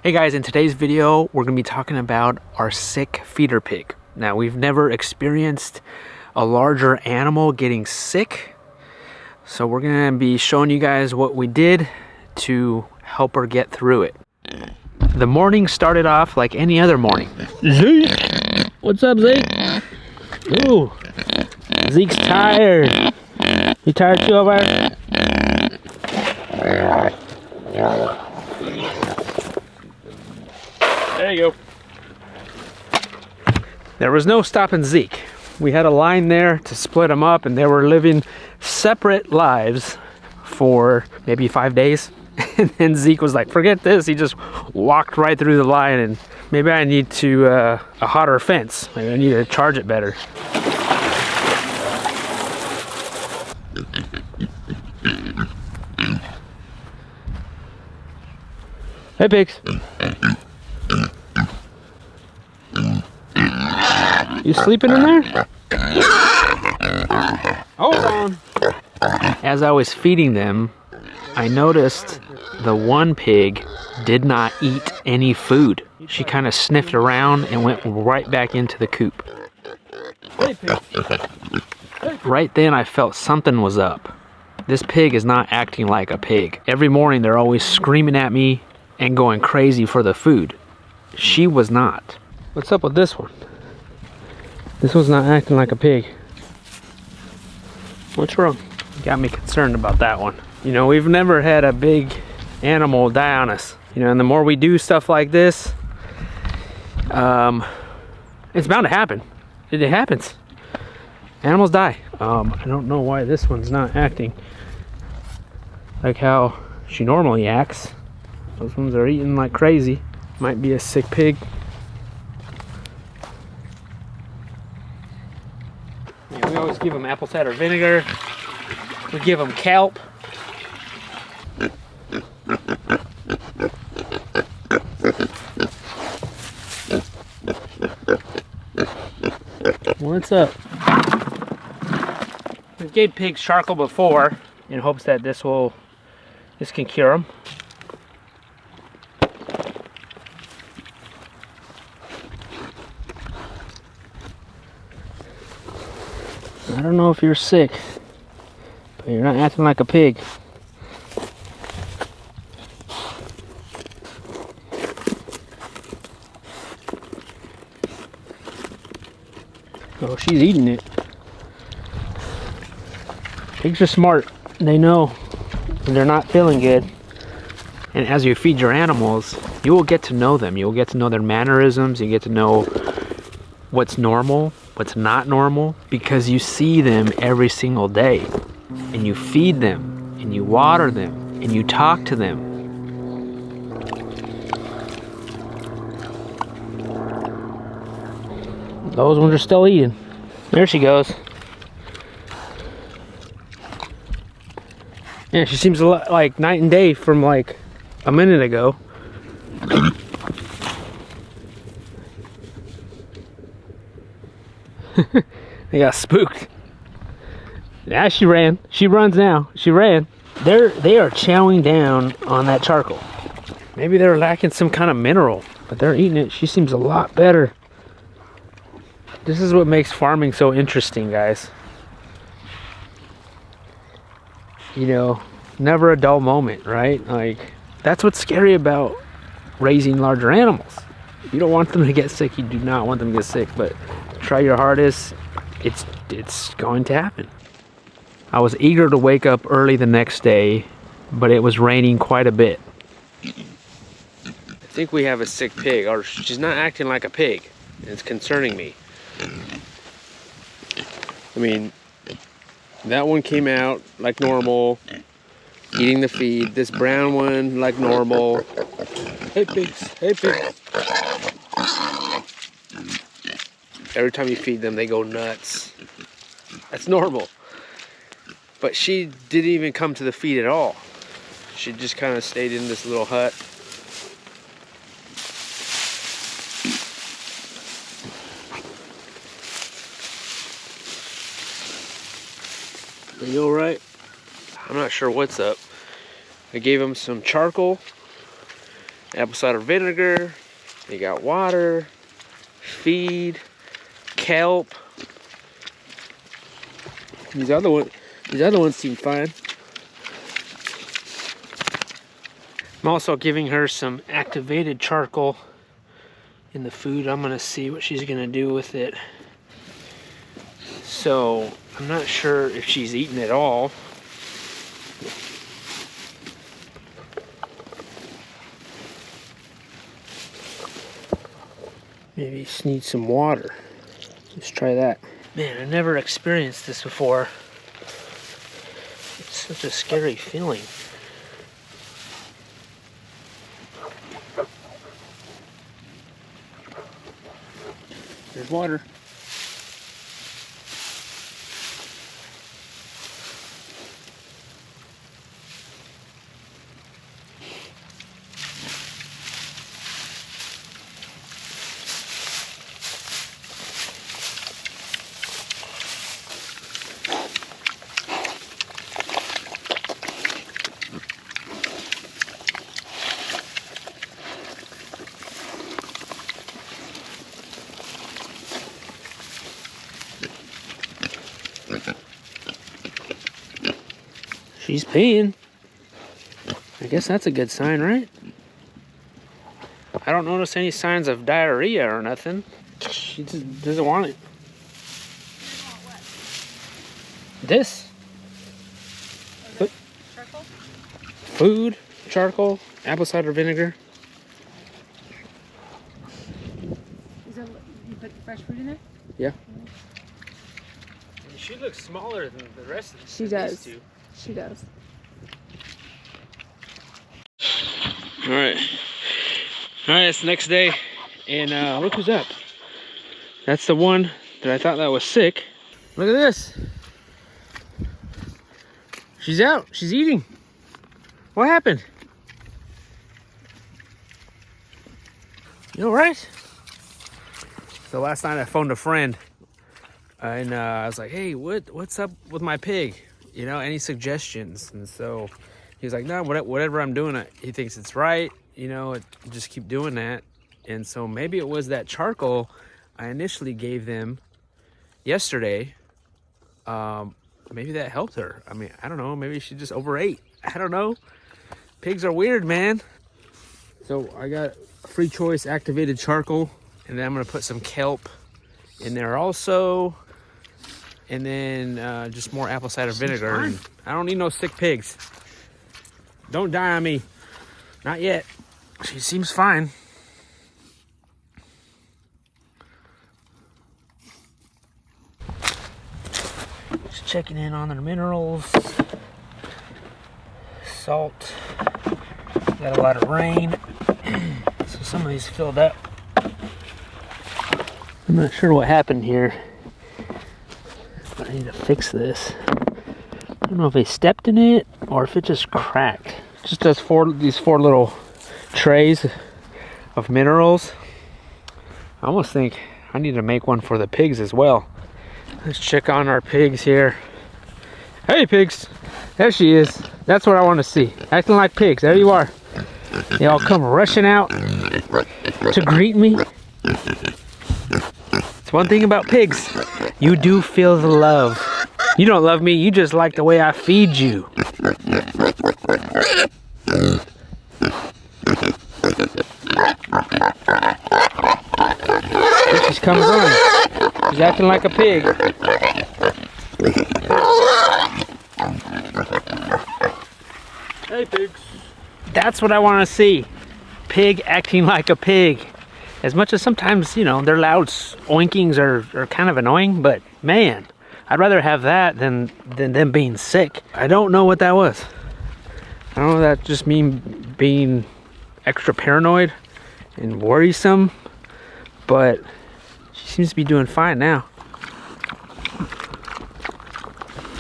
Hey guys, in today's video, we're gonna be talking about our sick feeder pig. Now, we've never experienced a larger animal getting sick, so we're gonna be showing you guys what we did to help her get through it. The morning started off like any other morning. Zeke! What's up, Zeke? Ooh, Zeke's tired. You tired too over there? There you go. There was no stopping Zeke. We had a line there to split them up, and they were living separate lives for maybe 5 days. And then Zeke was like, forget this. He just walked right through the line, and maybe I need to a hotter fence. Maybe I need to charge it better. Hey, pigs. You sleeping in there? Hold on. As I was feeding them, I noticed the one pig did not eat any food. She kind of sniffed around and went right back into the coop. Right then I felt something was up. This pig is not acting like a pig. Every morning they're always screaming at me and going crazy for the food. She was not. What's up with this one? This one's not acting like a pig. What's wrong? Got me concerned about that one. You know, we've never had a big animal die on us. You know, and the more we do stuff like this, it's bound to happen. It happens. Animals die. I don't know why this one's not acting like how she normally acts. Those ones are eating like crazy. Might be a sick pig. Yeah, we always give them apple cider vinegar. We give them kelp. What's up? We gave pigs charcoal before in hopes that this can cure them. I don't know if you're sick, but you're not acting like a pig. Oh, she's eating it. Pigs are smart. They know when they're not feeling good. And as you feed your animals, you will get to know them. You will get to know their mannerisms. You get to know what's normal, what's not normal, because you see them every single day. And you feed them, and you water them, and you talk to them. Those ones are still eating. There she goes. Yeah, she seems a lot like night and day from like a minute ago. They got spooked. Yeah, she ran. She runs now. She ran. They are chowing down on that charcoal. Maybe they're lacking some kind of mineral, but they're eating it. She seems a lot better. This is what makes farming so interesting, guys. You know, never a dull moment, right? Like, that's what's scary about raising larger animals. You don't want them to get sick. You do not want them to get sick, but try your hardest. It's going to happen. I was eager to wake up early the next day, but it was raining quite a bit. I think we have a sick pig, or she's not acting like a pig. It's concerning me. I mean, that one came out like normal, eating the feed. This brown one like normal. Hey pigs, hey pigs. Every time you feed them, they go nuts. That's normal. But she didn't even come to the feed at all. She just kind of stayed in this little hut. Are you alright? I'm not sure what's up. I gave him some charcoal apple cider vinegar. You got water, feed, kelp. These other ones seem fine. I'm also giving her some activated charcoal in the food. I'm gonna see what she's gonna do with it. So I'm not sure if she's eaten it all. Maybe she needs some water. Let's try that. Man, I never experienced this before. It's such a scary feeling. There's water. She's peeing. I guess that's a good sign, right? I don't notice any signs of diarrhea or nothing. She just doesn't want it. This? Charcoal? Food, charcoal, apple cider vinegar. Is that, you put fresh fruit in there? Yeah. She looks smaller than the rest of the She does. She does. All right, it's the next day, and look who's up. That's the one that I thought that was sick. Look at this. She's out. She's eating. What happened? You all right? So last night I phoned a friend, and I was like, "Hey, what's up with my pig? You know, any suggestions?" And so he's like, "No, whatever I'm doing, he thinks it's right. You know, just keep doing that." And so maybe it was that charcoal I initially gave them yesterday. Maybe that helped her. I mean, I don't know. Maybe she just overate. I don't know. Pigs are weird, man. So I got free choice activated charcoal, and then I'm gonna put some kelp in there also. And then just more apple cider vinegar. And I don't need no sick pigs. Don't die on me. Not yet. She seems fine. Just checking in on their minerals. Salt. Got a lot of rain. So some of these filled up. I'm not sure what happened here. But I need to fix this. I don't know if they stepped in it or if it just cracked. Just does these four little trays of minerals. I almost think I need to make one for the pigs as well. Let's check on our pigs here. Hey pigs, there she is. That's what I want to see. Acting like pigs, there you are. They all come rushing out to greet me. It's one thing about pigs. You do feel the love. You don't love me, you just like the way I feed you. She's coming on. She's acting like a pig. Hey pigs. That's what I want to see. Pig acting like a pig. As much as sometimes, you know, their loud oinkings are kind of annoying, but man, I'd rather have that than them being sick. I don't know what that was. I don't know if that just mean being extra paranoid and worrisome, but she seems to be doing fine now.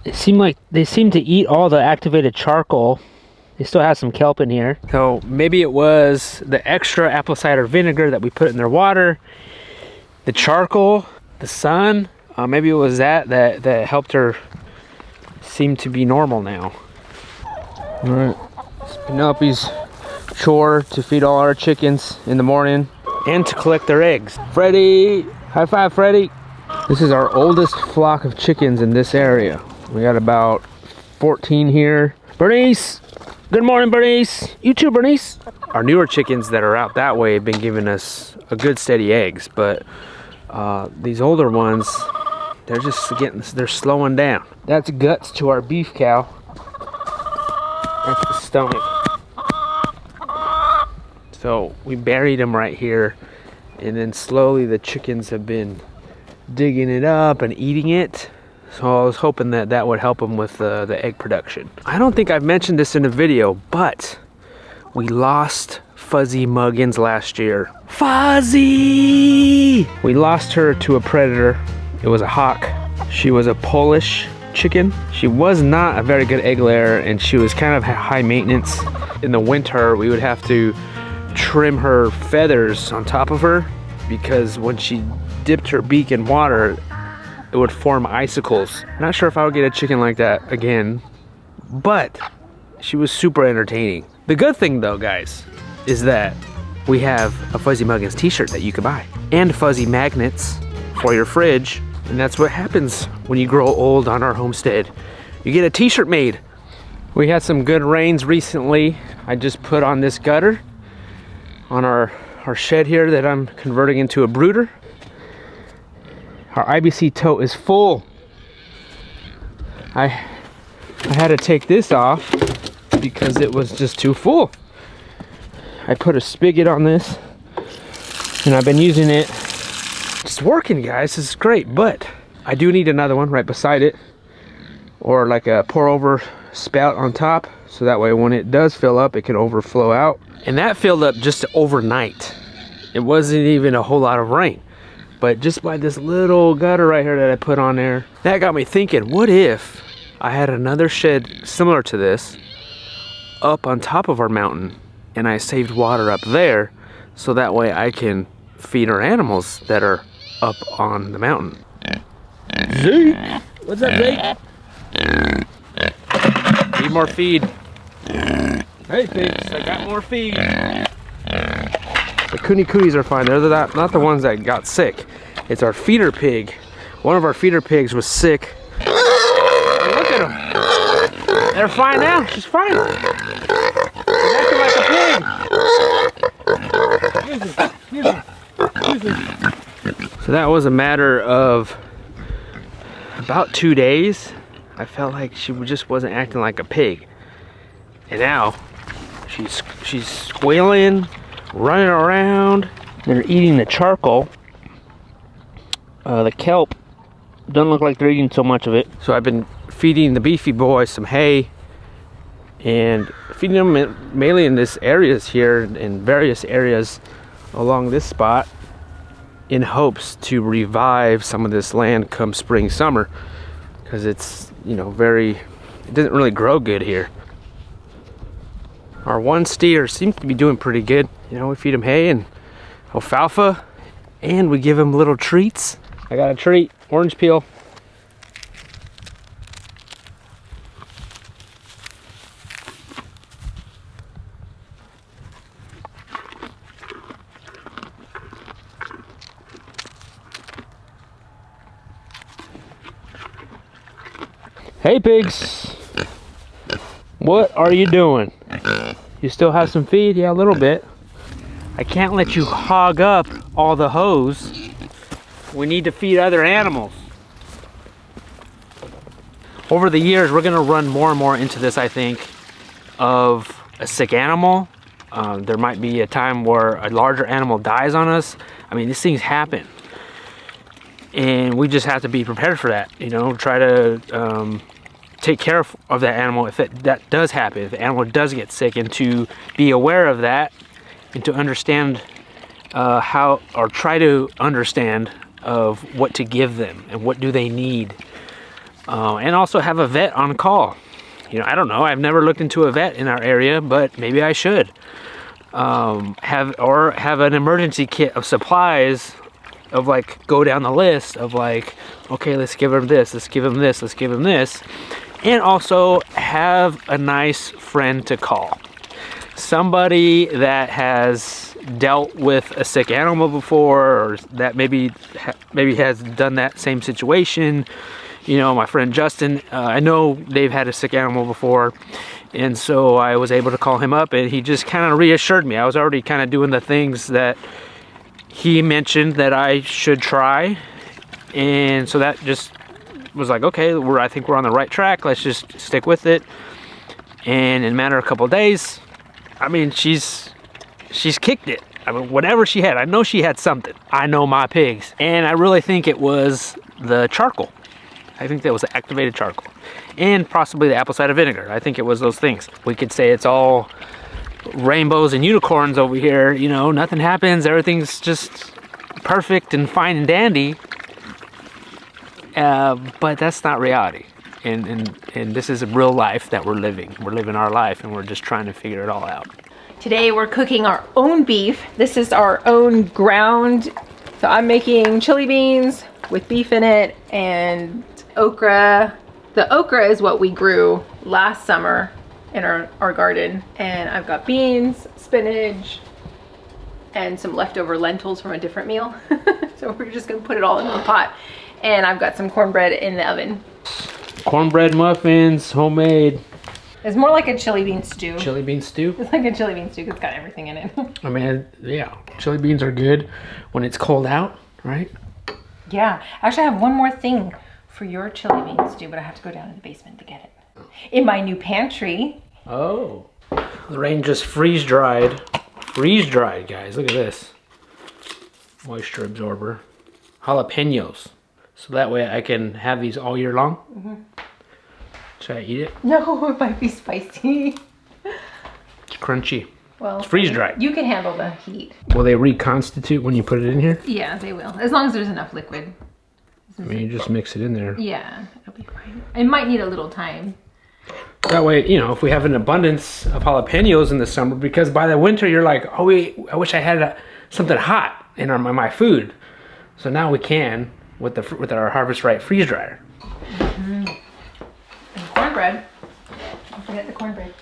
They seem to eat all the activated charcoal. They still have some kelp in here. So maybe it was the extra apple cider vinegar that we put in their water, the charcoal, the sun. Maybe it was that helped her seem to be normal now. All right, Penelope's chore to feed all our chickens in the morning and to collect their eggs. Freddy, high five, Freddy. This is our oldest flock of chickens in this area. We got about 14 here. Bernice, good morning, Bernice. You too, Bernice. Our newer chickens that are out that way have been giving us a good steady eggs, but these older ones, they're slowing down. That's guts to our beef cow. That's the stomach. So we buried them right here, and then slowly the chickens have been digging it up and eating it. So I was hoping that that would help them with the egg production. I don't think I've mentioned this in a video, but we lost Fuzzy Muggins last year. Fuzzy! We lost her to a predator. It was a hawk. She was a Polish chicken. She was not a very good egg layer, and she was kind of high maintenance. In the winter, we would have to trim her feathers on top of her, because when she dipped her beak in water, it would form icicles. Not sure if I would get a chicken like that again, but she was super entertaining. The good thing though, guys, is that we have a Fuzzy Muggins t-shirt that you can buy, and fuzzy magnets for your fridge. And that's what happens when you grow old on our homestead. You get a t-shirt made. We had some good rains recently. I just put on this gutter on our shed here that I'm converting into a brooder. Our IBC tote is full. I had to take this off because it was just too full. I put a spigot on this, and I've been using it. It's working, guys. This is great, but I do need another one right beside it, or like a pour over spout on top, so that way when it does fill up, it can overflow out. And that filled up just overnight. It wasn't even a whole lot of rain, but just by this little gutter right here that I put on there, that got me thinking, what if I had another shed similar to this up on top of our mountain, and I saved water up there, so that way I can feed our animals that are up on the mountain. Zeke! What's up, Zeke? Need more feed. Hey, pigs, I got more feed. The Koonie Cooties are fine. They're not the ones that got sick. It's our feeder pig. One of our feeder pigs was sick. Look at them. They're fine now. She's fine. She's acting like a pig. So that was a matter of about 2 days. I felt like she just wasn't acting like a pig. And now she's squealing, running around. They're eating the charcoal. The kelp doesn't look like they're eating so much of it. So I've been feeding the beefy boy some hay and feeding them mainly in this areas here, in various areas along this spot, in hopes to revive some of this land come spring, summer, because it's, you know, it doesn't really grow good here. Our one steer seems to be doing pretty good. You know, we feed him hay and alfalfa, and we give him little treats. I got a treat, orange peel. Hey pigs, what are you doing? You still have some feed? Yeah, a little bit. I can't let you hog up all the hose. We need to feed other animals. Over the years, we're gonna run more and more into this, I think, of a sick animal. There might be a time where a larger animal dies on us. I mean, these things happen. And we just have to be prepared for that, you know, try to take care of that animal if that does happen, if the animal does get sick, and to be aware of that, and to understand try to understand of what to give them and what do they need, and also have a vet on call. You know, I don't know, I've never looked into a vet in our area, but maybe I should. Have an emergency kit of supplies, of like, go down the list of like, okay, let's give him this, let's give him this, let's give him this. And also have a nice friend to call. somebody that has dealt with a sick animal before, or that maybe has done that same situation. You know, my friend Justin, I know they've had a sick animal before, and so I was able to call him up, and he just kind of reassured me. I was already kind of doing the things that he mentioned that I should try, and so that just was like, okay, I think we're on the right track. Let's just stick with it. And in a matter of a couple of days, I mean, she's kicked it. I mean, whatever she had, I know she had something. I know my pigs. And I really think it was the charcoal. I think that was the activated charcoal. And possibly the apple cider vinegar. I think it was those things. We could say it's all rainbows and unicorns over here. You know, nothing happens. Everything's just perfect and fine and dandy. But that's not reality. And this is real life that we're living. We're living our life, and we're just trying to figure it all out. Today we're cooking our own beef. This is our own ground. So I'm making chili beans with beef in it and okra. The okra is what we grew last summer in our garden. And I've got beans, spinach, and some leftover lentils from a different meal. So we're just gonna put it all in one pot. And I've got some cornbread in the oven. Cornbread muffins, homemade. It's more like a chili bean stew. Chili bean stew? It's like a chili bean stew. It's got everything in it. I mean, yeah, chili beans are good when it's cold out, right? Yeah. Actually, I have one more thing for your chili bean stew, but I have to go down to the basement to get it. In my new pantry. Oh. Lorraine just freeze dried. Freeze dried, guys. Look at this. Moisture absorber. Jalapenos. So that way I can have these all year long. Mm-hmm. Should I eat it? No, it might be spicy. It's crunchy. Well, it's freeze dried. You can handle the heat. Will they reconstitute when you put it in here? Yeah, they will. As long as there's enough liquid. I mean, you just mix it in there. Yeah, it'll be fine. It might need a little time. That way, you know, if we have an abundance of jalapenos in the summer, because by the winter you're like, oh wait, I wish I had something hot in my food. So now we can with our Harvest Right freeze dryer. Mm-hmm. And cornbread. Don't forget the cornbread.